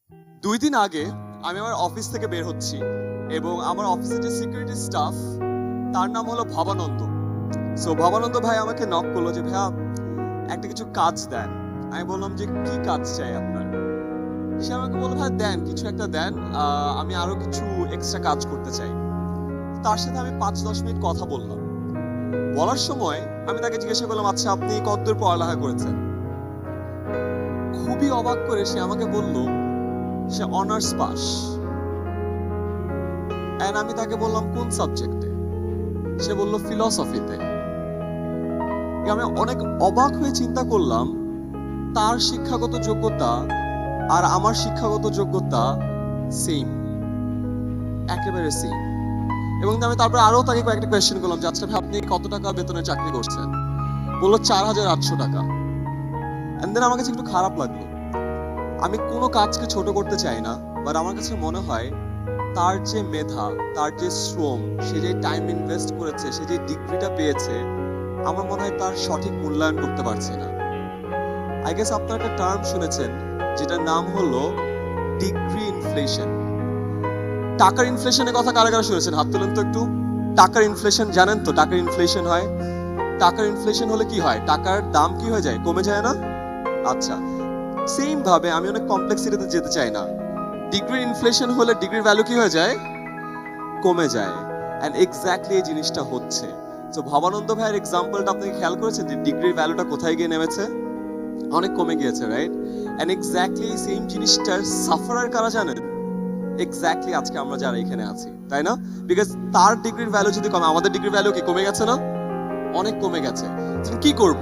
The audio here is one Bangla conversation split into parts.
2 দিন আগে আমি আমার অফিস থেকে বের হচ্ছি এবং আমার অফিসের যে সিকিউরিটি স্টাফ তার নাম হলো ভবানন্দ। সো ভবানন্দ ভাই আমাকে নক করলো যে ভাইয়া একটা কিছু কাজ দেন। আমি বললাম যে কি কাজ চাই আপনার। সে আমাকে বললো ভাই দেন, কিছু একটা দেন, আমি আরো কিছু এক্সট্রা কাজ করতে চাই। তার সাথে আমি 5-10 মিনিট কথা বললাম। বলার সময় আমি তাকে জিজ্ঞাসা করলাম, আচ্ছা আপনি কতদূর পড়ালেখা করেছেন? খুবই অবাক করে সে আমাকে বলল সে অনার্স পাস। এন্ড আমি তাকে বললাম কোন সাবজেক্টে? সে বলল ফিলসফিতে। আমি অনেক অবাক হয়ে চিন্তা করলাম তার শিক্ষাগত যোগ্যতা আর আমার শিক্ষাগত যোগ্যতা সেম, একেবারে সেম। এবং আমি তারপর আরো তাকে কয়েকটা কোয়েশ্চেন করলাম যে আচ্ছা ভাই আপনি কত টাকা বেতনে চাকরি করছেন? বললো 4,800 টাকা। এন্ড দেন আমার কাছে একটু খারাপ লাগলো। আমি কোনো কাজকে ছোট করতে চাই না, বাট আমার কাছে মনে হয় তার যে মেধা, তার যে শ্রম, সে যে টাইম ইনভেস্ট করেছে, সে যে ডিগ্রিটা পেয়েছে, আমার মনে হয় তার সঠিক মূল্যায়ন করতে পারছি না। আই গেস আপনারা একটা টার্ম শুনেছেন যেটার নাম হলো ডিগ্রি ইনফ্লেশন। টাকার ইনফ্লেশনের কথা কারা কারা শুনেছেন? হাত তোলেন তো একটু। টাকার ইনফ্লেশন জানেন তো? টাকার ইনফ্লেশন হয়। টাকার ইনফ্লেশন হলে কি হয়? টাকার দাম কি হয়ে যায়? কমে যায় না? আচ্ছা, সেম ভাবে আমি অনেক কমপ্লেক্সিটিতে যেতে চাই না। ডিগ্রির ইনফ্লেশন হলে ডিগ্রির ভ্যালু কি হয়ে যায়? কমে যায়। এন্ড এক্স্যাক্টলি এই জিনিসটা হচ্ছে। তো ভবানন্দ ভাইয়ের এক্সাম্পলটা আপনি খেয়াল করেছেন যে ডিগ্রির ভ্যালুটা কোথায় গিয়ে নেমেছে? অনেক কমে গিয়েছে, রাইট? এন্ড এক্স্যাক্টলি সেম জিনিসটার সাফারার কারা জানেন? এক্স্যাক্টলি আজকে আমরা যারা এখানে আছি, তাই না? বিকজ তার ডিগ্রির ভ্যালু যদি কমে, আমাদের ডিগ্রির ভ্যালু কি কমে গেছে না? অনেক কমে গেছে। কি করব?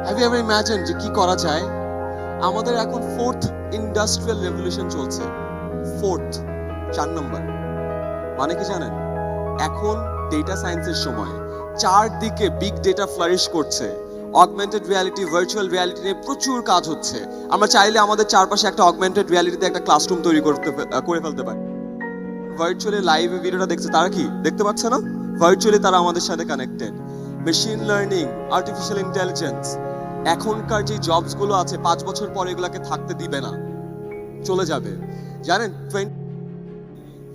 হ্যাভ ইউ এভার ইমাজিন যে কি করা যায়? আমাদের এখন 4th ইন্ডাস্ট্রিয়াল রেভলিউশন চলছে। 4th, 4 নম্বর। মানে কি জানেন? এখন ডেটা সায়েন্সের সময়। চারদিকে বিগ ডেটা ফ্লারিশ করছে। অগমেন্টেড রিয়ালিটি, ভার্চুয়াল রিয়ালিটি নিয়ে প্রচুর কাজ হচ্ছে। আমরা চাইলে আমাদের চারপাশে একটা অগমেন্টেড রিয়ালিটিতে একটা ক্লাসরুম তৈরি করে ফেলতে পারি। ভার্চুয়ালি লাইভ ভিডিওটা দেখছে, তারা কি দেখতে পাচ্ছে না? ভার্চুয়ালি তারা আমাদের সাথে connected. Machine learning, artificial intelligence, এখনকার যে জবস গুলো আছে 5 বছর পরে এগুলাকে থাকতে দিবে না, চলে যাবে। জানেন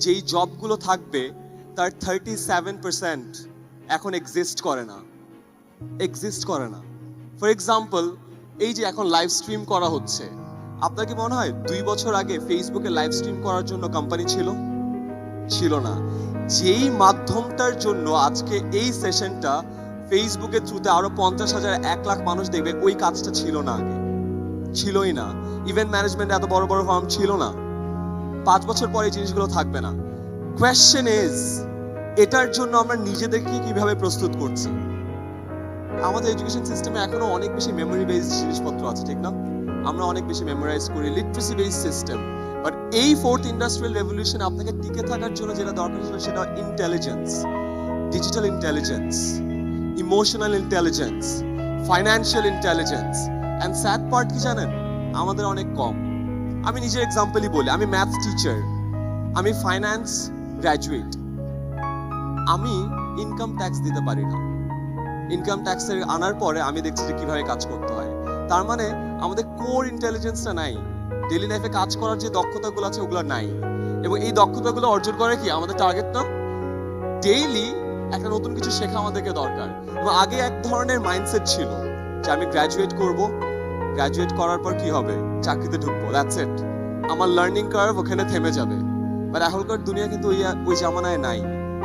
যেই জবগুলো থাকবে তার 37% এখন এক্সিস্ট করে না। ফর এক্সাম্পল, এই যে এখন লাইভ স্ট্রিম করা হচ্ছে, আপনার কি মনে হয় 2 বছর আগে ফেসবুকে লাইভ স্ট্রিম করার জন্য কোম্পানি ছিল না? যেই মাধ্যমটার জন্য আজকে এই সেশনটা ফেসবুকের থ্রুতে আরো 50,000 1 লাখ মানুষ দেখবে, ওই কাজটা ছিল না আগে, ছিলই না। ইভেন্ট ম্যানেজমেন্ট এত বড় বড় ফার্ম ছিল না। 5 বছর পরে এই জিনিসগুলো থাকবে না। কোয়েশ্চেন ইজ, এটার জন্য আমরা নিজেদেরকে কিভাবে প্রস্তুত করছি? আমাদের এডুকেশন সিস্টেমে এখনো অনেক বেশি মেমোরি বেসড জিনিসপত্র আছে, ঠিক না? আমরা অনেক বেশি মেমোরাইজ করি, লিটারেসি বেসড সিস্টেম। বাট এই 4th ইন্ডাস্ট্রিয়াল রেভলিউশন আপনাকে টিকে থাকার জন্য যেটা দরকার ছিল সেটা intelligence, digital intelligence, emotional intelligence, financial intelligence. And sad part কি জানেন? আমাদের অনেক কম। আমি নিজের এক্সাম্পলই বলি, আমি ম্যাথস টিচার, আমি ফাইন্যান্স গ্র্যাজুয়েট, আমি ইনকাম ট্যাক্স দিতে পারি না। ইনকাম ট্যাক্সের আনার পরে আমি দেখছি যে কিভাবে কাজ করতে হয়। তার মানে আমাদের কোর ইন্টেলিজেন্সটা নাই। ডেইলি লাইফে কাজ করার যে দক্ষতাগুলো আছে ওগুলো নাই। এবং এই দক্ষতাগুলো অর্জন করে কি আমাদের টার্গেট না? ডেইলি একটা নতুন কিছু শেখা আমাদেরকে দরকার। এবং আগে এক ধরনের মাইন্ডসেট ছিল যে আমি গ্র্যাজুয়েট করব, গ্র্যাজুয়েট করার পর কি হবে? চাকরিতে ঢুকবো, দ্যাটস ইট। আমার লার্নিং কার্ভ ওখানে থেমে যাবে। বাট এখনকার দুনিয়া কিন্তু ওই জামানায় নাই।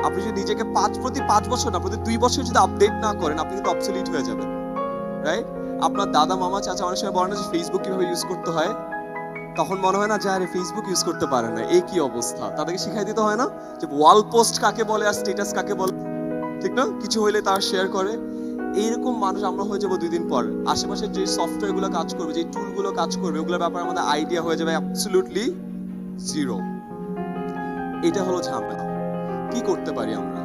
আপনি যদি নিজেকে প্রতি 5 বছর না, প্রতি 2 বছর যদি আপডেট না করেন, আপনি কিন্তু অবসলিট হয়ে যাবেন, রাইট? আপনার দাদা, মামা, চাচা অনেক সময় বলেন না যে ফেসবুক কিভাবে ইউজ করতে হয়, তখন মনে হয় না যে আরে ফেসবুক ইউজ করতে পারে না, এই কি অবস্থা। তাদেরকে শিখাই দিতে হয় না যে ওয়াল পোস্ট কাকে বলে আর স্ট্যাটাস কাকে বলে, ঠিক না? কিছু হইলে তার শেয়ার করে। এইরকম মানুষ আমরা হয়ে যাবো 2 দিন পর। আশেপাশে যে সফটওয়্যার গুলো কাজ করবে, যে টুল গুলো কাজ করবে, ওগুলোর ব্যাপারে আমাদের আইডিয়া হয়ে যাবে অ্যাবসলিউটলি জিরো। এটা হলো ঝামেলা। কি করতে পারি আমরা?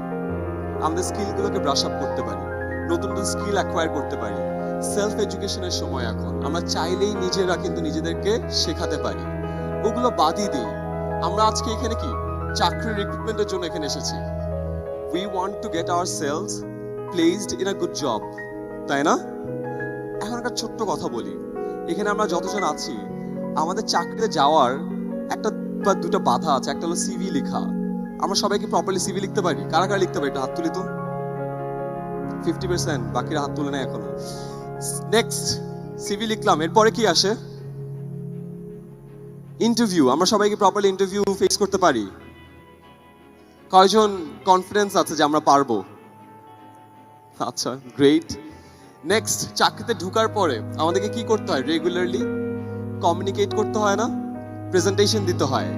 আমাদের স্কিলগুলোকে ব্রাশ আপ করতে পারি, নতুন নতুন স্কিল অ্যাকোয়ার করতে পারি। সেলফ এডুকেশনের সময় এখন। আমরা চাইলেই নিজেরা কিন্তু নিজেদেরকে শেখাতে পারি। ওগুলো বাদই দিই। আমরা আজকে এখানে কি চাকরির রিক্রুটমেন্টের জন্য এখানে এসেছি। We want to get ourselves placed in a good job, তাই না? এখন একটা ছোট্ট কথা বলি, এখানে আমরা যতজন আছি আমাদের চাকরিতে যাওয়ার একটা বা দুটো বাধা আছে, একটা হলো সিভি লেখা। আমরা সবাই কি প্রপারলি সিভি লিখতে পারি? কারা কারা লিখতে পারি একটু হাত তুলি তো। 50%, বাকিরা হাত তুলে নেয় এখনো। নেক্সট, সিভি লিখলাম, এরপরে কি আসে? ইন্টারভিউ। আমরা সবাই কি প্রপারলি ইন্টারভিউ ফেস করতে পারি? কয়জন কনফিডেন্স আছে যে আমরা পারবো? আচ্ছা, গ্রেট। নেক্সট, চাকরিতে ঢোকার পরে আমাদেরকে কি করতে হয়? রেগুলারলি কমিউনিকেট করতে হয় না? প্রেজেন্টেশন দিতে হয়।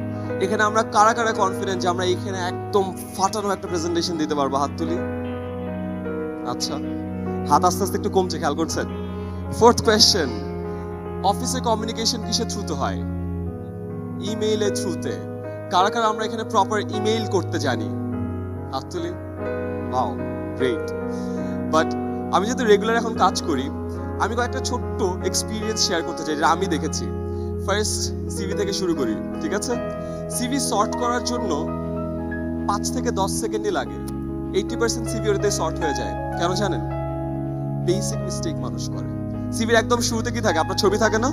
এখানে আমরা কারা কারা কনফিডেন্ট যে আমরা এখানে একদম ফাটানো একটা প্রেজেন্টেশন দিতে পারবো? হাত তুলি। আচ্ছা, হাত আস্তে আস্তে একটু কমছে, খেয়াল করছেন? ফোর্থ কোয়েশ্চেন, অফিসে কমিউনিকেশন কিসের থ্রুতে হয়? ইমেইলের থ্রুতে। কারা কারা আমরা এখানে প্রপার ইমেইল করতে জানি? হাত তুলি। Wow, great. বাট আমি যেহেতু রেগুলার এখন কাজ করি, আমি কয়েকটা ছোট্ট এক্সপিরিয়েন্স শেয়ার করতে চাই যেটা আমি দেখেছি। ফার্স্ট, সিভি থেকে শুরু করি, ঠিক আছে? সিভি সর্ট করার জন্য 5 থেকে 10 সেকেন্ডই লাগে। 80% সিভি ওটাতে সর্ট হয়ে যায়। কেন জানেন? বেসিক মিস্টেক মানুষ করে। সিভির একদম শুরুতে কি থাকে? আপনার ছবি থাকে না?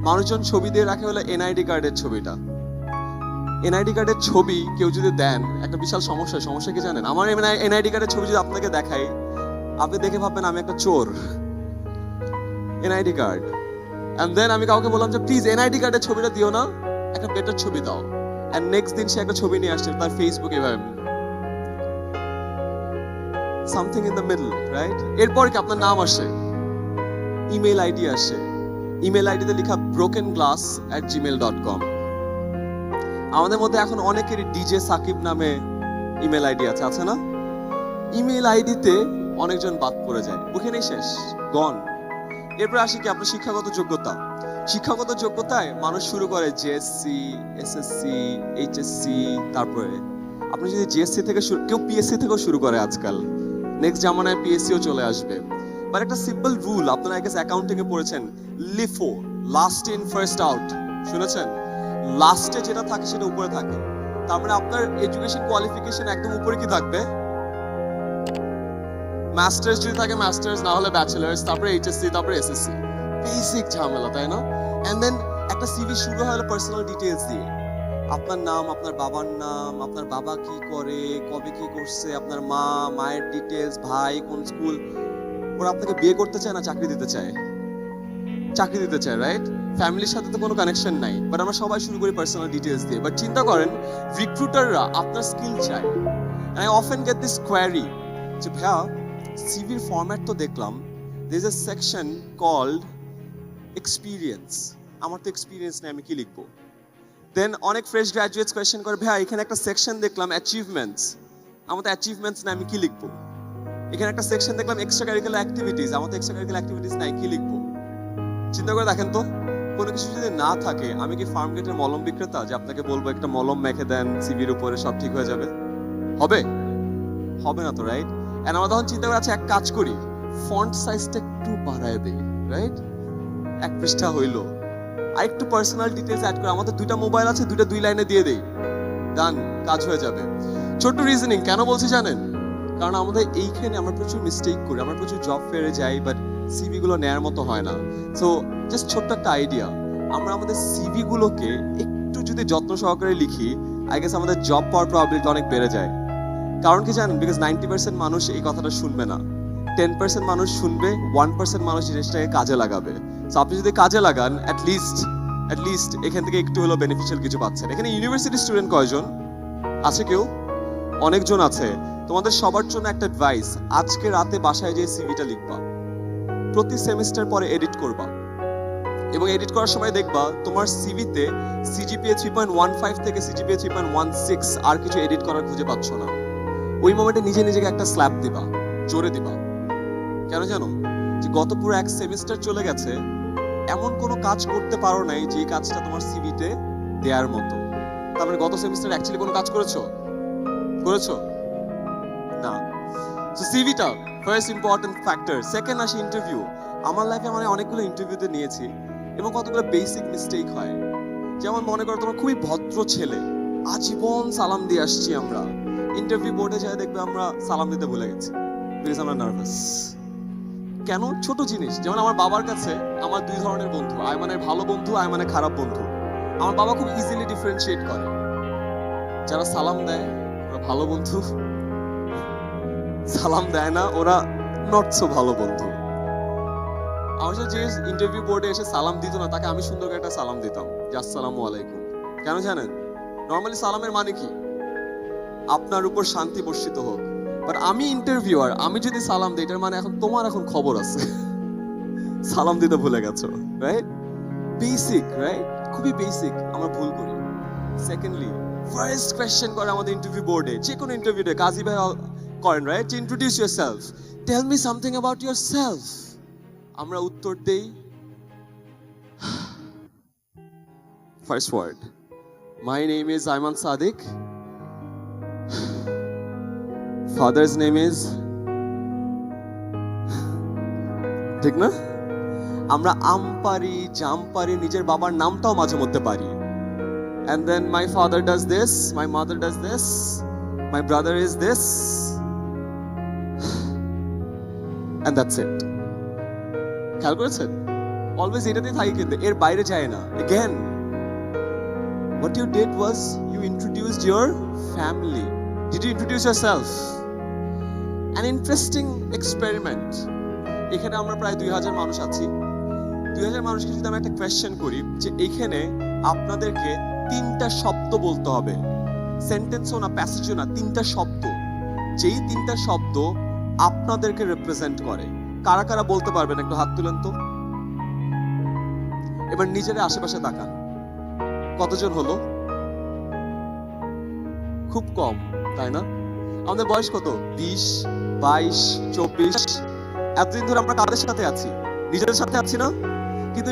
মানুষজন ছবি দিয়ে রাখে হলো এনআইডি কার্ডের ছবিটা। এনআইডি কার্ডের ছবি কেউ যদি দেন, একটা বিশাল সমস্যা। সমস্যা কি জানেন? আমার এনআইডি কার্ডের ছবি যদি আপনাকে দেখাই, আপনি দেখে ভাববেন আমি একটা চোর। NID card. এন্ড দেন আমি কাউকে বললাম যে প্লিজ এনআইডি কার্ডের ছবিটা দিও না, একটা বেটার ছবি দাও। এন্ড নেক্সট দিন সে একটা ছবি নিয়ে আসছে তার ফেসবুকে এভাবে। Something in the middle, right? এরপর কি আপনার নাম আসে, ইমেল আইডি আসে। ইমেল আইডিতে লেখা brokenglass@gmail.com। আমাদের মধ্যে এখন অনেকেরই ডিজে সাকিব নামে ইমেল আইডি আছে, আছে না? ইমেল আইডিতে অনেকজন বাদ পড়ে যায়, ওখানেই শেষ, গন। এরপর আসি কি আপনার শিক্ষাগত যোগ্যতা। শিক্ষাগত যোগ্যতায় মানুষ শুরু করে জেএসসি, এসএসসি, এইচএসসি। তারপরে আপনি যদি জেএসসি থেকে কেউ পিএসসি থেকেও শুরু করে আজকাল। নেক্সট জামানায় পিএসসিও চলে আসবে। বাট একটা সিম্পল রুল, আপনারা আই গেস অ্যাকাউন্টিং এ পড়েছেন, LIFO, last in first out, শুনেছেন? লাস্টে যেটা থাকে সেটা উপরে থাকে। তার মানে আপনার এডুকেশন কোয়ালিফিকেশন একদম উপরে কি থাকবে? মাস্টার্স যদি থাকে মাস্টার্স, না হলে ব্যাচেলার্স, তারপরে এইচএসসি, তারপরে এসএসসি। বেসিক ঝামেলা, তাই না? এন্ড দেন একটা সিভি শুরু হয় পার্সোনাল ডিটেইলস দিয়ে। আপনার নাম, আপনার বাবার নাম, আপনার বাবা কি করে, কবে কি করছে, আপনার মা, মায়ের ডিটেইলস, ভাই কোন স্কুল। ওরা আপনাকে বিয়ে করতে চায় না চাকরি দিতে চায়? চাকরি দিতে চায়, রাইট? ফ্যামিলির সাথে তো কোনো কানেকশন নাই, বাট আমরা সবাই শুরু করি পার্সোনাল ডিটেইলস দিয়ে। বাট চিন্তা করেন, রিক্রুটাররা আপনার স্কিল চায়। And I often get this query যে ভাইয়া সিভির ফরম্যাট তো দেখলাম, there is a section called experience, আমার তো এক্সপিরিয়েন্স নেই, আমি কি লিখবো? দেন অনেক ফ্রেশ গ্রাজুয়েটস কোয়েশ্চেন করে, ভাইয়া এখানে একটা সেকশন দেখলাম অ্যাচিভমেন্টস, আমার তো অ্যাচিভমেন্টস নেই, আমি কি লিখবো? এখানে একটা সেকশন দেখলাম এক্সট্রা কারিকুলার অ্যাক্টিভিটিস, আমার তো এক্সট্রা কারিকুলার অ্যাক্টিভিটিস নাই, কি লিখবো? চিন্তা করে দেখেন তো, কোনো কিছু যদি না থাকে, আমি কি ফার্মগেটের মলম বিক্রেতা যে আপনাকে বলবো একটা মলম মেখে দেন সিভির উপরে, সব ঠিক হয়ে যাবে? হবে? হবে না তো, রাইট? এন্ড আমরা তখন চিন্তা করে, আচ্ছা এক কাজ করি, ফন্ট সাইজটা একটু বাড়ায় দেই, রাইট? এক পৃষ্ঠা হইলো, আর একটু পার্সোনাল ডিটেইলস অ্যাড করে, আমাদের দুইটা মোবাইল আছে, দুইটা 2 লাইনে দিয়ে দেই, ডান, কাজ হয়ে যাবে। ছোট্ট রিজনিং কেন বলছি জানেন? কারণ আমাদের এইখানে আমরা প্রচুর মিস্টেক করি, আমরা প্রচুর জব ফেয়ারে যাই, বাট সিভি গুলো নেয়ার মতো হয় না। সো জাস্ট ছোট্ট একটা আইডিয়া, আমরা আমাদের সিভি গুলোকে একটু যদি যত্ন সহকারে লিখি, আই গেস আমাদের জব পাওয়ার প্রবাবিলিটি অনেক বেড়ে যায়। কারণ কি জানেন? বিকজ 90% মানুষ এই কথাটা শুনবে না, 10% মানুষ শুনবে, 1% মানুষ জিনিসটাকে কাজে লাগাবে। সো আপনি যদি কাজে লাগান, অ্যাট লিস্ট এখান থেকে একটু হলো বেনিফিশিয়াল কিছু পাচ্ছেন। এখানে ইউনিভার্সিটি স্টুডেন্ট কয়জন আছে? কেউ? অনেকজন আছে। তোমাদের সবার জন্য একটা অ্যাডভাইস, আজকে রাতে বাসায় যে সিভিটা লিখবা, প্রতি সেমিস্টার পরে এডিট করবা, এবং এডিট করার সময় দেখবা তোমার সিভিতে সিজিপিএ 3.15 থেকে সিজিপিএ 3.16 আর কিছু এডিট করার খুঁজে পাচ্ছ না। ওই মোমেন্টে নিজেকে একটা স্ল্যাপ দিবা, জোরে দিবা। কেন জানো? যে গত পুরো এক সেমিস্টার চলে গেছে, এমন কোনো কাজ করতে পারো নাই যে কাজটা তোমার সিভিতে দেওয়ার মতো। তার মানে গত সেমিস্টার অ্যাকচুয়ালি কোনো কাজ করেছো না। সো সিভিটা ফার্স্ট ইম্পর্টেন্ট ফ্যাক্টর। সেকেন্ড আসে ইন্টারভিউ। আমার লাইফে মানে অনেকগুলো ইন্টারভিউতে নিয়েছি এবং কতগুলো বেসিক মিস্টেক হয়। যেমন মনে করো তোমার খুবই ভদ্র ছেলে, আজীবন সালাম দিয়ে আসছি আমরা, ইন্টারভিউ বোর্ডে যায় দেখবে আমরা সালাম দিতে ভুলে গেছি, বিকজ আমরা নার্ভাস। কেন? ছোট জিনিস, যেমন আমার বাবার কাছে আমার 2 ধরনের বন্ধু, আয়মানের ভালো বন্ধু, আয়মানের খারাপ বন্ধু। আমার বাবা খুব ইজিলি ডিফারেন্সিয়েট করে, যারা সালাম দেয় ওরা ভালো বন্ধু, সালাম দেয় না ওরা নট সো ভালো বন্ধু। আমার সাথে যে ইন্টারভিউ বোর্ডে এসে সালাম দিত না তাকে আমি সুন্দর করে একটা সালাম দিতাম, যে আসসালামু আলাইকুম। কেন জানেন? নর্মালি সালামের মানে কি? আপনার উপর শান্তি বর্ষিত হোক। বাট আমি ইন্টারভিউয়ার, আমি যদি সালাম দিই এটার মানে এখন তোমার এখন খবর আছে। সালাম দিতে ভুলে গেছো, রাইট? Basic, right? খুবই বেসিক আমরা ভুল করি। সেকেন্ডলি, ফার্স্ট কোয়েশ্চেন করে আমাদের ইন্টারভিউ বোর্ডে, যে কোনো ইন্টারভিউতে কাজী ভাই করেন, right? Introduce yourself, tell me something about yourself. আমরা উত্তর দেই first word, my name is Ayman Sadiq, father's name is, ঠিক না? আমরা আম পারি, জাম পারি, নিজের বাবার নামটাও মাঝে মধ্যে পারি। And then my father does this, my mother does this, my brother is this, and that's it. খেয়াল করেছেন? অলওয়েজ এটাতেই থাকি, কিন্তু এর বাইরে যায় না। Again, what you did was you introduced your family. Did you introduce yourself? An interesting experiment. এখানে আমরা প্রায় 2000 মানুষ আছি। 2000 মানুষকে যদি আমি একটা কোয়েশ্চেন করি যে এখানে আপনাদেরকে 3টা শব্দ বলতে হবে, সেন্টেন্সও না, প্যাসেজও না, 3টা শব্দ, যেই 3টা শব্দ আপনাদেরকে রিপ্রেজেন্ট করে, কারা কারা বলতে পারবেন? একটু হাত তুলেন তো। এবার নিজের আশেপাশে তাকান, কতজন হলো? খুব কম, তাই না? আমাদের বয়স কত? 20, 22, 24। এতদিন ধরে আমরা কাদের সাথে আছি? নিজেদের সাথে আছি না? কিন্তু